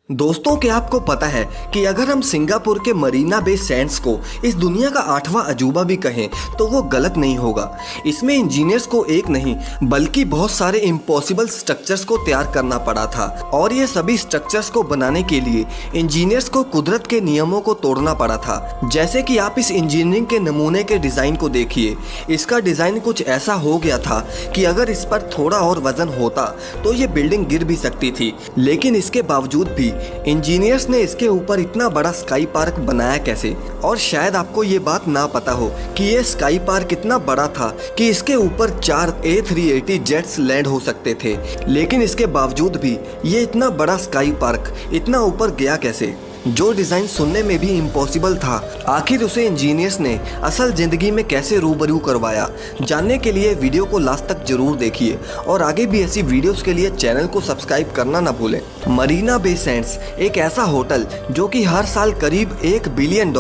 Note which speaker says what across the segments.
Speaker 1: दोस्तों, क्या आपको पता है कि अगर हम सिंगापुर के मरीना बे सैंड्स को इस दुनिया का 8वां अजूबा भी कहें तो वो गलत नहीं होगा। इसमें इंजीनियर्स को एक नहीं बल्कि बहुत सारे इम्पॉसिबल स्ट्रक्चर्स को तैयार करना पड़ा था और ये सभी स्ट्रक्चर्स को बनाने के लिए इंजीनियर्स को कुदरत के नियमों को तोड़ना पड़ा था। जैसे कि आप इस इंजीनियरिंग के नमूने के डिज़ाइन को देखिए। इसका डिज़ाइन कुछ ऐसा हो गया था कि अगर इस पर थोड़ा और वजन होता तो ये बिल्डिंग गिर भी सकती थी, लेकिन इसके बावजूद भी इंजीनियर्स ने इसके ऊपर इतना बड़ा स्काई पार्क बनाया कैसे। और शायद आपको ये बात ना पता हो कि ये स्काई पार्क इतना बड़ा था कि इसके ऊपर 4 A380 जेट्स लैंड हो सकते थे, लेकिन इसके बावजूद भी ये इतना बड़ा स्काई पार्क इतना ऊपर गया कैसे। जो डिज़ाइन सुनने में भी इम्पॉसिबल था, आखिर उसे इंजीनियर्स ने असल ज़िंदगी में कैसे रूबरू करवाया। जानने के लिए वीडियो को लास्ट तक जरूर देखिए और आगे भी ऐसी वीडियोस के लिए चैनल को सब्सक्राइब करना ना भूलें। मरीना बे सैंड्स एक ऐसा होटल जो कि हर साल करीब $1 बिलियन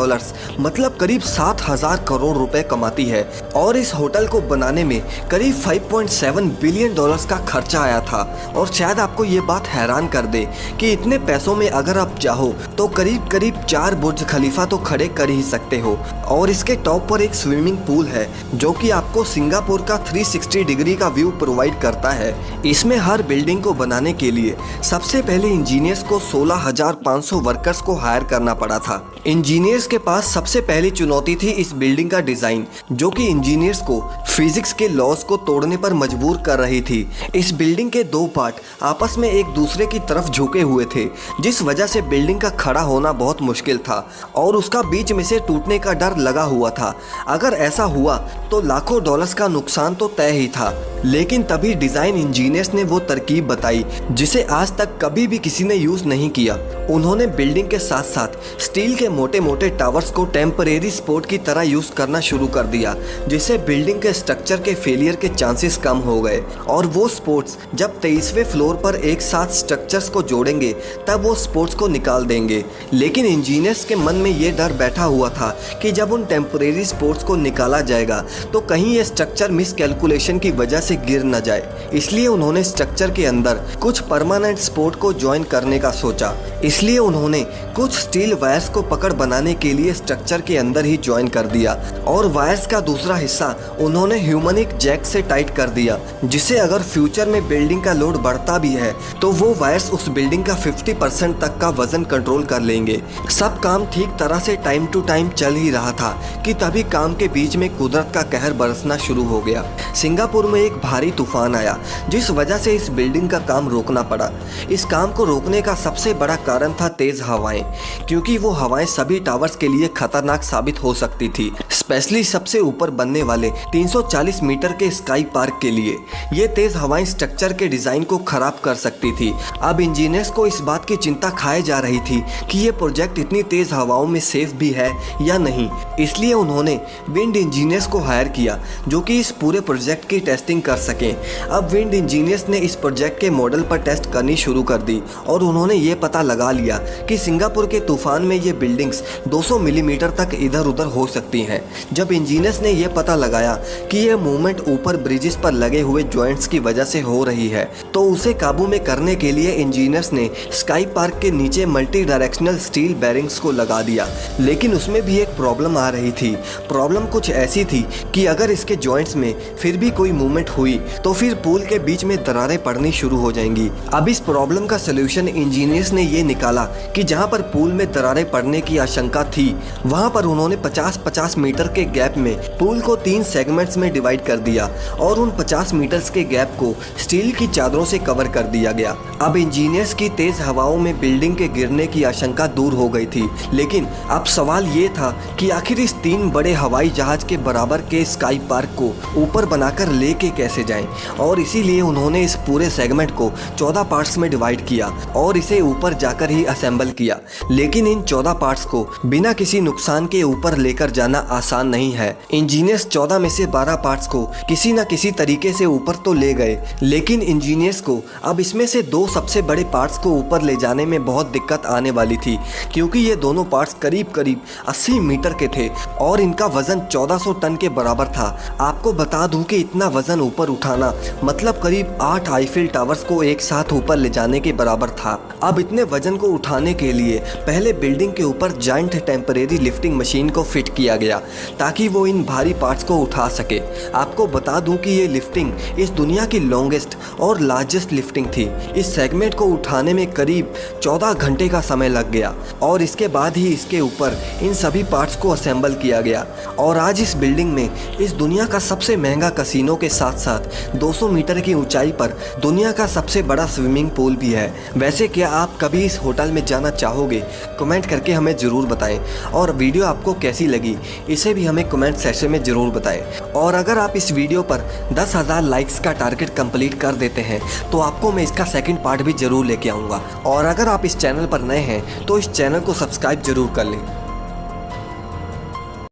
Speaker 1: मतलब करीब 7,000 करोड़ रुपए कमाती है और इस होटल को बनाने में करीब $5.7 बिलियन का खर्चा आया था। और शायद आपको ये बात हैरान कर दे कि इतने पैसों में अगर आप चाहो तो करीब करीब 4 बुर्ज खलीफा तो खड़े कर ही सकते हो। और इसके टॉप पर एक स्विमिंग पूल है जो कि आपको सिंगापुर का 360 डिग्री का व्यू प्रोवाइड करता है। इसमें हर बिल्डिंग को बनाने के लिए सबसे पहले इंजीनियर्स को 16,500 वर्कर्स को हायर करना पड़ा था। इंजीनियर्स के पास सबसे पहली चुनौती थी इस बिल्डिंग का डिजाइन, जो कि इंजीनियर्स को फिजिक्स के लॉज को तोड़ने पर मजबूर कर रही थी। इस बिल्डिंग के 2 पार्ट आपस में एक दूसरे की तरफ झुके हुए थे, जिस वजह से बिल्डिंग का खड़ा होना बहुत मुश्किल था और उसका बीच में से टूटने का डर लगा हुआ था। अगर ऐसा हुआ तो लाखों डॉलर्स का नुकसान तो तय ही था। लेकिन तभी डिजाइन इंजीनियर्स ने वो तरकीब बताई जिसे आज तक कभी भी किसी ने यूज नहीं किया। उन्होंने बिल्डिंग के साथ साथ स्टील के मोटे मोटे टावर्स को टेम्परेरी सपोर्ट की तरह यूज करना शुरू कर दिया, जिससे बिल्डिंग के स्ट्रक्चर के फेलियर के चांसेस कम हो गए। और वो सपोर्ट्स जब 23वें फ्लोर पर एक साथ स्ट्रक्चर्स को जोड़ेंगे तब वो सपोर्ट्स को निकाल देंगे। लेकिन इंजीनियर्स के मन में ये डर बैठा हुआ था कि जब उन टेम्परेरी सपोर्ट्स को निकाला जाएगा तो कहीं ये स्ट्रक्चर मिस कैलकुलेशन की वजह से गिर न जाए। इसलिए उन्होंने स्ट्रक्चर के अंदर कुछ परमानेंट सपोर्ट को ज्वाइन करने का सोचा। इसलिए उन्होंने कुछ स्टील वायर्स को पकड़ बनाने के लिए स्ट्रक्चर के अंदर ही ज्वाइन कर दिया और वायर्स का दूसरा हिस्सा उन्होंने ह्यूमनिक जैक से टाइट कर दिया, जिससे अगर फ्यूचर में बिल्डिंग का लोड बढ़ता भी है तो वो वायर्स उस बिल्डिंग का 50% तक का वजन कंट्रोल कर लेंगे। सब काम ठीक तरह से टाइम टू टाइम चल ही रहा था कि तभी काम के बीच में कुदरत का कहर बरसना शुरू हो गया। सिंगापुर में एक भारी तूफान आया जिस वजह से इस बिल्डिंग का काम रोकना पड़ा। इस काम को रोकने का सबसे बड़ा कारण था तेज हवाएं, क्योंकि वो हवाएं सभी टावर्स के लिए खतरनाक साबित हो सकती थी, स्पेशली सबसे ऊपर बनने वाले 340 मीटर के स्काई पार्क के लिए। ये तेज हवाएं स्ट्रक्चर के डिजाइन को खराब कर सकती थी। अब इंजीनियर्स को इस बात की चिंता खाए जा रही थी कि ये प्रोजेक्ट इतनी तेज हवाओं में सेफ भी है या नहीं। इसलिए उन्होंने विंड इंजीनियर्स को हायर किया जो कि इस पूरे प्रोजेक्ट की टेस्टिंग कर सकें। अब विंड इंजीनियर्स ने इस प्रोजेक्ट के मॉडल पर टेस्ट करनी शुरू कर दी और उन्होंने ये पता लगा लिया कि सिंगापुर के तूफान में ये बिल्डिंग्स 200 मिलीमीटर तक इधर उधर हो सकती हैं। जब इंजीनियर्स ने यह पता लगाया कि यह मूवमेंट ऊपर ब्रिजेस पर लगे हुए जॉइंट्स की वजह से हो रही है तो उसे काबू में करने के लिए इंजीनियर्स ने स्काई पार्क के नीचे मल्टी डायरेक्शनल स्टील बैरिंग्स को लगा दिया। लेकिन उसमें भी एक प्रॉब्लम आ रही थी। प्रॉब्लम कुछ ऐसी थी कि अगर इसके जॉइंट्स में फिर भी कोई मूवमेंट हुई तो फिर पूल के बीच में दरारें पड़नी शुरू हो जाएंगी। अब इस प्रॉब्लम का सलूशन इंजीनियर्स ने ये निकाला कि जहां पर पूल में दरारें पड़ने की आशंका थी वहां पर उन्होंने 50-50 मीटर के गैप में पूल को 3 सेगमेंट्स में डिवाइड कर दिया और उन 50 मीटर्स के गैप को स्टील की चादरों से कवर कर दिया गया। अब इंजीनियर्स की तेज हवाओं में बिल्डिंग के गिरने की आशंका दूर हो गई थी। लेकिन अब सवाल ये था कि आखिर इस 3 बड़े हवाई जहाज के बराबर के स्काई पार्क को ऊपर बनाकर लेके कैसे जाएं। और इसीलिए उन्होंने इस पूरे सेगमेंट को 14 पार्ट्स में डिवाइड किया और इसे ऊपर जाकर ही असेंबल किया। लेकिन इन 14 पार्ट्स को बिना किसी नुकसान के ऊपर लेकर जाना आसान नहीं है। इंजीनियर्स 14 में से 12 पार्ट्स को किसी न किसी तरीके से ऊपर तो ले गए, लेकिन इंजीनियर्स को अब इसमें से 2 सबसे बड़े पार्ट्स को ऊपर ले जाने में बहुत दिक्कत आने वाली थी, क्योंकि ये दोनों पार्ट्स करीब करीब 80 मीटर के थे और इनका वजन 1400 टन के बराबर था। आपको बता दूं कि इतना वजन ऊपर उठाना मतलब करीब 8 आईफिल टावर्स को एक साथ ऊपर ले जाने के बराबर था। अब इतने वजन को उठाने के लिए पहले बिल्डिंग के ऊपर जाइंट टेम्परेरी लिफ्टिंग मशीन को फिट किया गया ताकि वो इन भारी पार्ट्स को उठा सके। आपको बता दूं कि ये लिफ्टिंग इस दुनिया की लॉन्गेस्ट और लार्जेस्ट लिफ्टिंग थी। इस सेगमेंट को उठाने में करीब 14 घंटे का समय लग गया और इसके बाद ही इसके ऊपर इन सभी पार्ट्स को असेंबल किया गया। और आज इस बिल्डिंग में इस दुनिया का सबसे महंगा कसिनो के साथ साथ 200 मीटर की ऊंचाई पर दुनिया का सबसे बड़ा स्विमिंग पूल भी है। वैसे क्या आप कभी इस होटल में जाना चाहोगे? कमेंट करके हमें ज़रूर बताएं। और वीडियो आपको कैसी लगी इसे भी हमें कमेंट सेक्शन में ज़रूर बताएं। और अगर आप इस वीडियो पर 10,000 लाइक्स का टारगेट कंप्लीट कर देते हैं तो आपको मैं इसका सेकंड पार्ट भी ज़रूर लेके आऊँगा। और अगर आप इस चैनल पर नए हैं तो इस चैनल को सब्सक्राइब ज़रूर कर लें।